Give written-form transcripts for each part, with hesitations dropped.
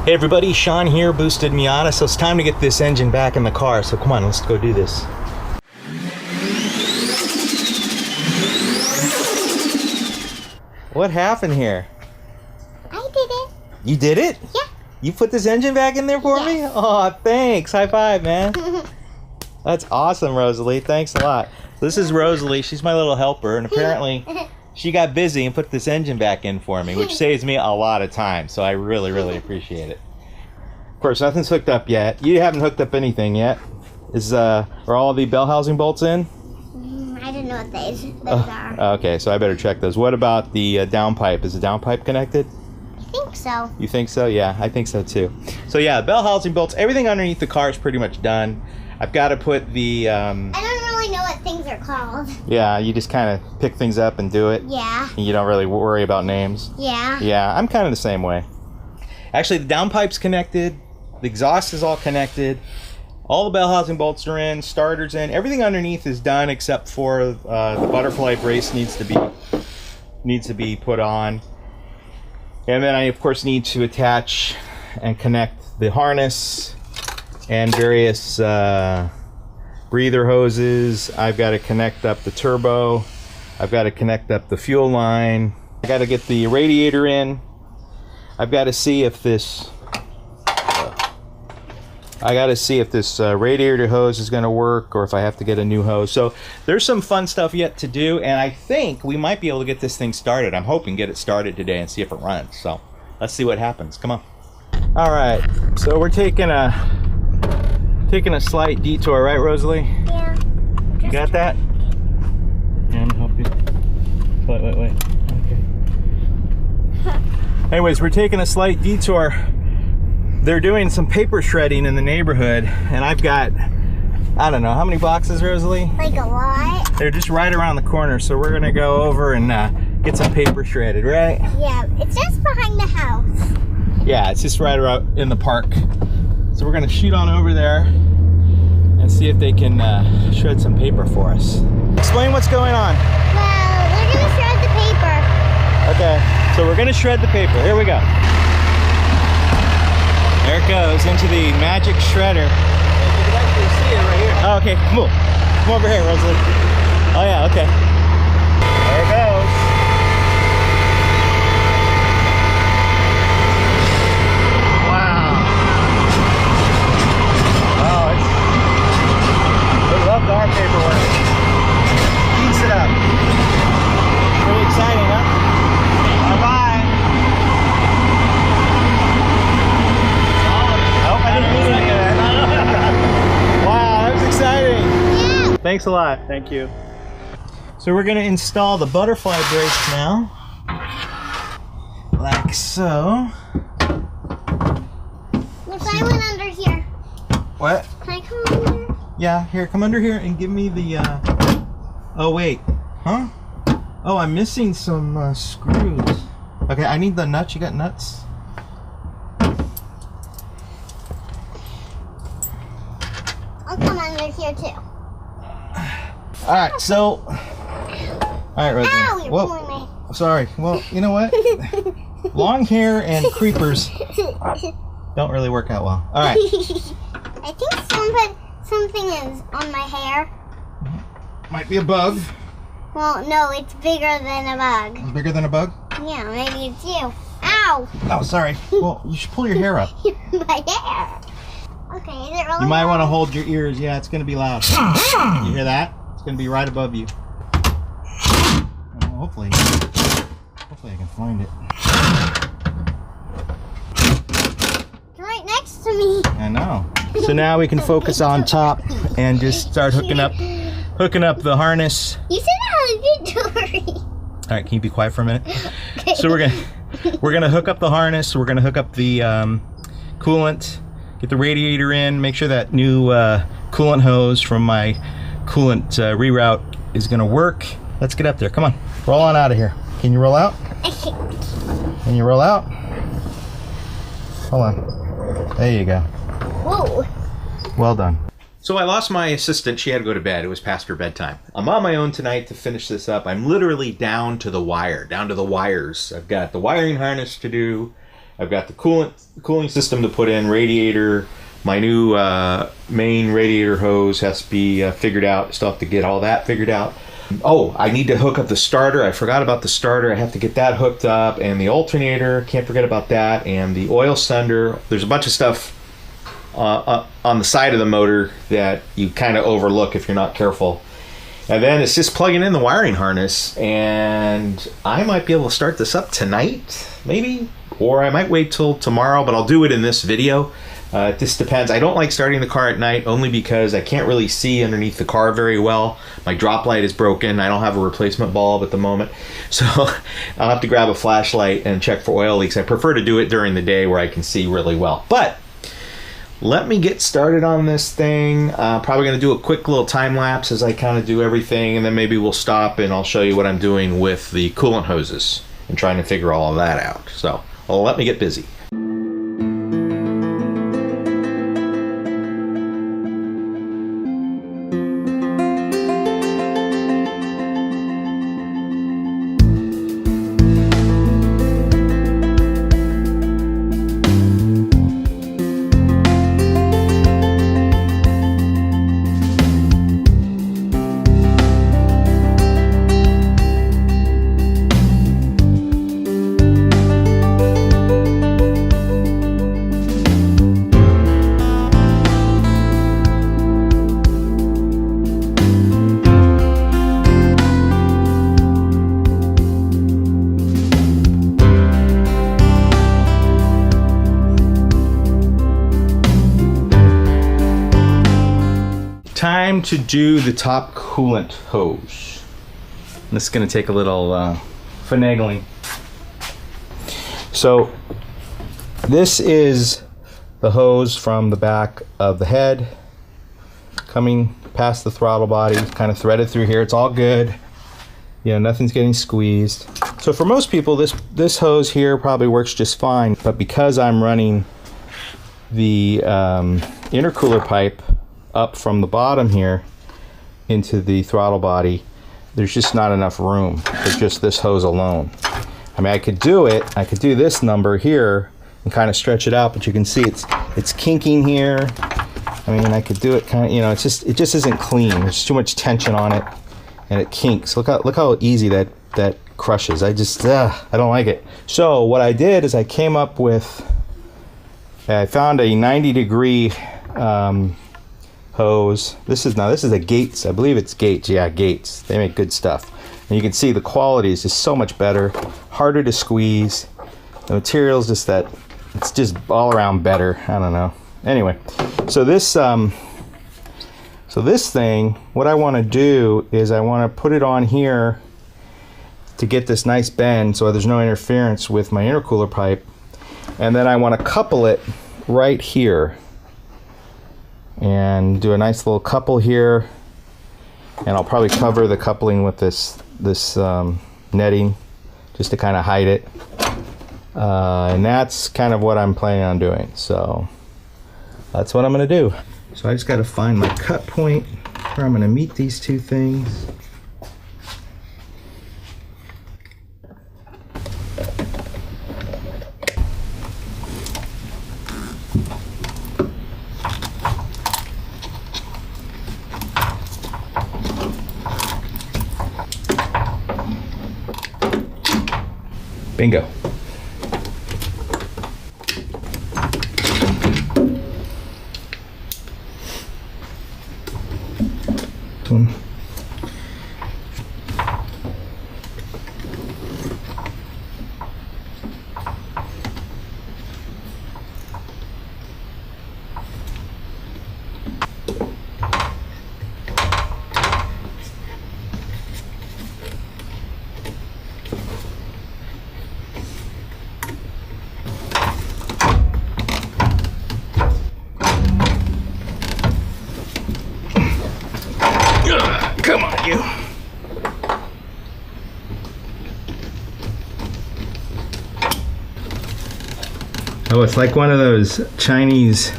Hey everybody, Sean here, Boosted Miata. So it's time to get this engine back in the car. So come on, let's go do this. What happened here? I did it. You did it? Yeah. You put this engine back in there for me? Oh, thanks. High five, man. That's awesome, Rosalie. Thanks a lot. This is Rosalie. She's my little helper, and apparently she got busy and put this engine back in for me, which saves me a lot of time. So I really, really appreciate it. Of course, nothing's hooked up yet. You haven't hooked up anything yet. Are all the bell housing bolts in? I don't know what those are. Okay, so I better check those. What about the downpipe? Is the downpipe connected? I think so. You think so? Yeah, I think so too. So yeah, bell housing bolts, everything underneath the car is pretty much done. I've got to put the... I don't really know what things are called. Yeah, you just kind of pick things up and do it. Yeah. And you don't really worry about names. Yeah. Yeah, I'm kind of the same way. Actually, the downpipe's connected. The exhaust is all connected. All the bell housing bolts are in. Starter's in. Everything underneath is done except for the butterfly brace needs to be put on. And then I, of course, need to attach and connect the harness and various breather hoses. I've got to connect up the turbo. I've got to connect up the fuel line. I got to get the radiator in. I've got to see if this radiator hose is going to work, or if I have to get a new hose. So there's some fun stuff yet to do, and I think we might be able to get this thing started. I'm hoping to get it started today and see if it runs. So let's see what happens. Come on. All right, so we're taking a slight detour, right, Rosalie? Yeah. You got that? Yeah, I'm help you. Wait. Okay. Anyways, we're taking a slight detour. They're doing some paper shredding in the neighborhood, and I've got, I don't know, how many boxes, Rosalie? Like a lot. They're just right around the corner, so we're gonna go over and get some paper shredded, right? Yeah, it's just behind the house. Yeah, it's just right around in the park. So we're gonna shoot on over there and see if they can shred some paper for us. Explain what's going on. Well, we're gonna shred the paper. Okay, so we're gonna shred the paper. Here we go. There it goes into the magic shredder. You can actually see it right here. Oh, okay, come over here, Rosalie. Oh yeah, okay. There it goes. Wow. Oh, they love the art paperwork. Eats it up. Pretty exciting, huh? Bye-bye. Wow, that was exciting. Yeah. Thanks a lot. Thank you. So we're going to install the butterfly brace now. Like so. If I went under here. What? Can I come under? Yeah, here, come under here and give me the, oh wait, huh? Oh, I'm missing some screws. Okay, I need the nuts. You got nuts? I'll come under here too. Alright, so... Alright, Rosie. Ow, you're pulling me. Sorry. Well, you know what? Long hair and creepers don't really work out well. Alright. I think something is on my hair. Might be a bug. Well, no, it's bigger than a bug. Bigger than a bug? Yeah, maybe it's you. Ow! Oh, sorry. Well, you should pull your hair up. My hair. Okay, is it really You might loud? want to hold your ears. Yeah, it's going to be loud. You hear that? It's going to be right above you. Well, hopefully I can find it. It's right next to me. I know. So now we can focus on top and just start hooking up the harness. You said Detour. All right, can you be quiet for a minute? Okay. So we're gonna hook up the harness. We're gonna hook up the coolant, get the radiator in, make sure that new coolant hose from my coolant re-reoute is gonna work. Let's get up there. Come on, roll on out of here. Can you roll out? I can't. Can you roll out? Hold on. There you go. Whoa. Well done. So I lost my assistant. She had to go to bed. It was past her bedtime. I'm on my own tonight to finish this up. I'm literally down to the wire, down to the wires. I've got the wiring harness to do, I've got the cooling system to put in, radiator. My new main radiator hose has to be figured out. Still have to get all that figured out. Oh, I need to hook up the starter. I forgot about the starter. I have to get that hooked up, and the alternator. Can't forget about that, and the oil sender. There's a bunch of stuff on the side of the motor that you kind of overlook if you're not careful. And then it's just plugging in the wiring harness, and I might be able to start this up tonight, maybe, or I might wait till tomorrow, but I'll do it in this video. It just depends. I don't like starting the car at night only because I can't really see underneath the car very well. My drop light is broken. I don't have a replacement bulb at the moment. So I'll have to grab a flashlight and check for oil leaks. I prefer to do it during the day where I can see really well. But let me get started on this thing. Probably going to do a quick little time lapse as I kind of do everything, and then maybe we'll stop and I'll show you what I'm doing with the coolant hoses and trying to figure all of that out. So let me get busy. Time to do the top coolant hose. This is going to take a little finagling. So this is the hose from the back of the head coming past the throttle body, kind of threaded through here. It's all good. You know, nothing's getting squeezed. So for most people, this hose here probably works just fine, but because I'm running the intercooler pipe up from the bottom here into the throttle body, there's just not enough room for just this hose alone. I mean, I could do it. I could do this number here and kind of stretch it out, but you can see it's kinking here. I mean, I could do it kind of, you know, it just isn't clean. There's too much tension on it, and it kinks. Look how easy that crushes. I don't like it. So what I did is I came up with, I found a 90-degree hose. This is a Gates. I believe it's Gates. Yeah, Gates. They make good stuff. And you can see the quality is just so much better, harder to squeeze. The material's just it's just all around better. I don't know. Anyway, so this thing, what I want to do is I want to put it on here to get this nice bend so there's no interference with my intercooler pipe, and then I want to couple it right here and do a nice little couple here, and I'll probably cover the coupling with this netting just to kind of hide it, and that's kind of what I'm planning on doing. So that's what I'm going to do. So I just got to find my cut point where I'm going to meet these two things. Bingo. Come on, you. Oh, it's like one of those Chinese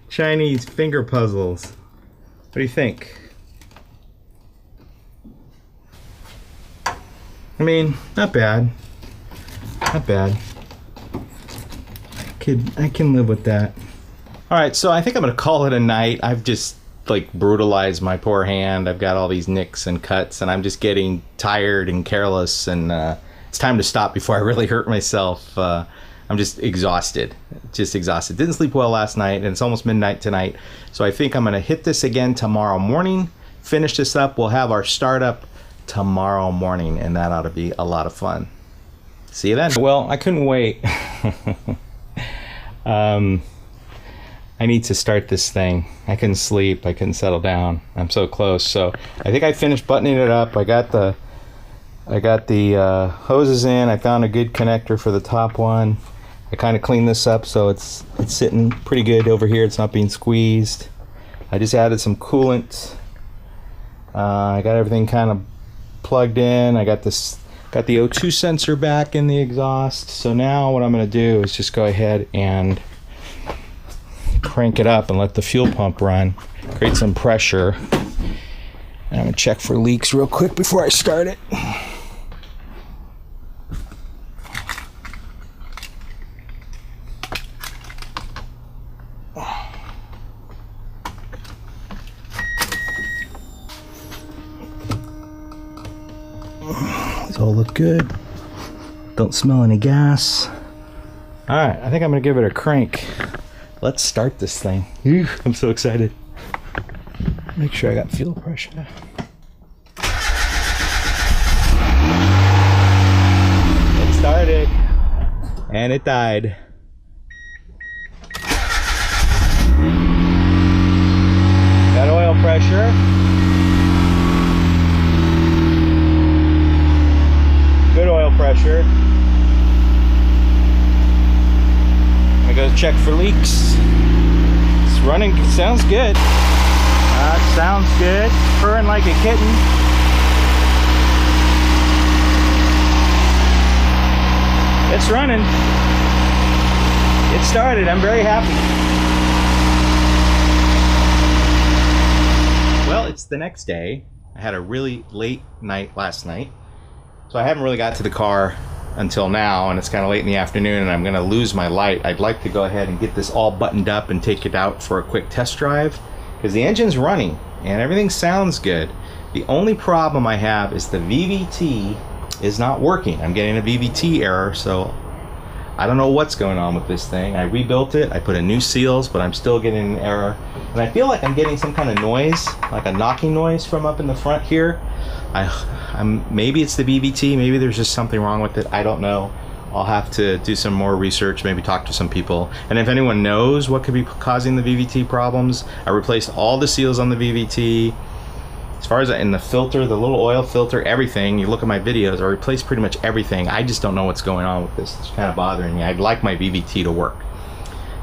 Chinese finger puzzles. What do you think? I mean, not bad. Not bad. I can live with that. All right, so I think I'm gonna call it a night. I've just like brutalized my poor hand. I've got all these nicks and cuts, and I'm just getting tired and careless, and it's time to stop before I really hurt myself. I'm just exhausted, Didn't sleep well last night, and it's almost midnight tonight. So I think I'm gonna hit this again tomorrow morning, finish this up. We'll have our startup tomorrow morning, and that ought to be a lot of fun. See you then. Well, I couldn't wait. I need to start this thing. I couldn't sleep. I couldn't settle down. I'm so close. So I think I finished buttoning it up. I got the hoses in. I found a good connector for the top one. I kind of cleaned this up so it's sitting pretty good over here. It's not being squeezed. I just added some coolant. I got everything kind of plugged in. I got the O2 sensor back in the exhaust. So now what I'm going to do is just go ahead and crank it up and let the fuel pump run, create some pressure. And I'm going to check for leaks real quick before I start it. These all look good. Don't smell any gas. All right, I think I'm gonna give it a crank. Let's start this thing. I'm so excited. Make sure I got fuel pressure. It started, and it died. Got oil pressure. Good oil pressure. I'm gonna go check for leaks. It's running, sounds good. Sounds good. Purring like a kitten. It's running. It started. I'm very happy. Well, it's the next day. I had a really late night last night. So I haven't really got to the car until now, and it's kind of late in the afternoon, and I'm going to lose my light. I'd like to go ahead and get this all buttoned up and take it out for a quick test drive, because the engine's running and everything sounds good. The only problem I have is the VVT is not working. I'm getting a VVT error, so I don't know what's going on with this thing. I rebuilt it, I put in new seals, but I'm still getting an error. And I feel like I'm getting some kind of noise, like a knocking noise from up in the front here. Maybe it's the VVT, maybe there's just something wrong with it, I don't know. I'll have to do some more research, maybe talk to some people. And if anyone knows what could be causing the VVT problems, I replaced all the seals on the VVT. As far as in the filter, the little oil filter, everything, you look at my videos, I replaced pretty much everything. I just don't know what's going on with this. It's kind of bothering me. I'd like my VVT to work.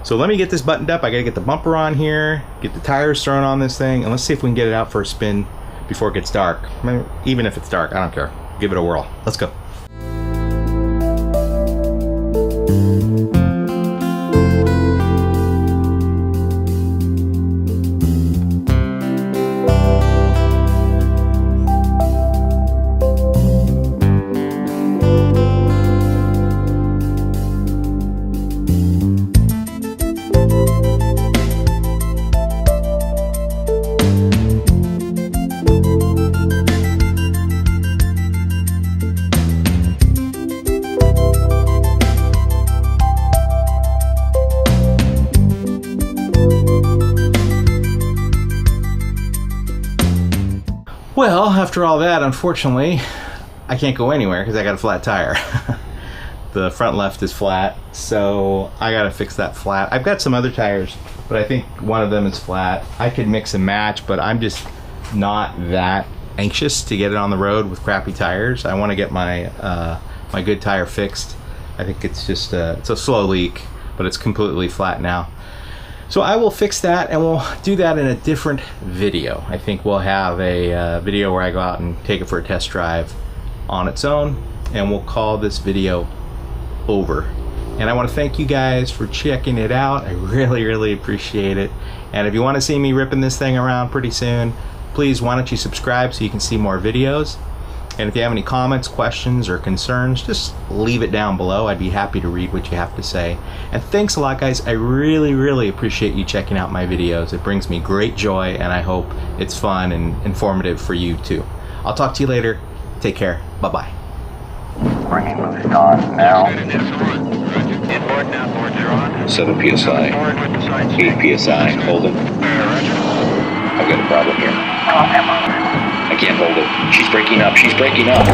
So let me get this buttoned up. I gotta get the bumper on here, get the tires thrown on this thing, and let's see if we can get it out for a spin before it gets dark. I mean, even if it's dark, I don't care. Give it a whirl. Let's go. Well, after all that, unfortunately, I can't go anywhere because I got a flat tire. The front left is flat, so I gotta fix that flat. I've got some other tires, but I think one of them is flat. I could mix and match, but I'm just not that anxious to get it on the road with crappy tires. I want to get my my good tire fixed. I think it's just it's a slow leak, but it's completely flat now. So I will fix that, and we'll do that in a different video. I think we'll have a video where I go out and take it for a test drive on its own, and we'll call this video over. And I want to thank you guys for checking it out. I really, really appreciate it. And if you want to see me ripping this thing around pretty soon, please, why don't you subscribe so you can see more videos. And if you have any comments, questions, or concerns, just leave it down below. I'd be happy to read what you have to say. And thanks a lot, guys. I really, really appreciate you checking out my videos. It brings me great joy, and I hope it's fun and informative for you too. I'll talk to you later. Take care. Bye-bye. Bringing boost on now. 7 psi. 8 psi. Hold it. I've got a problem here. I can't hold it. She's breaking up. She's breaking up.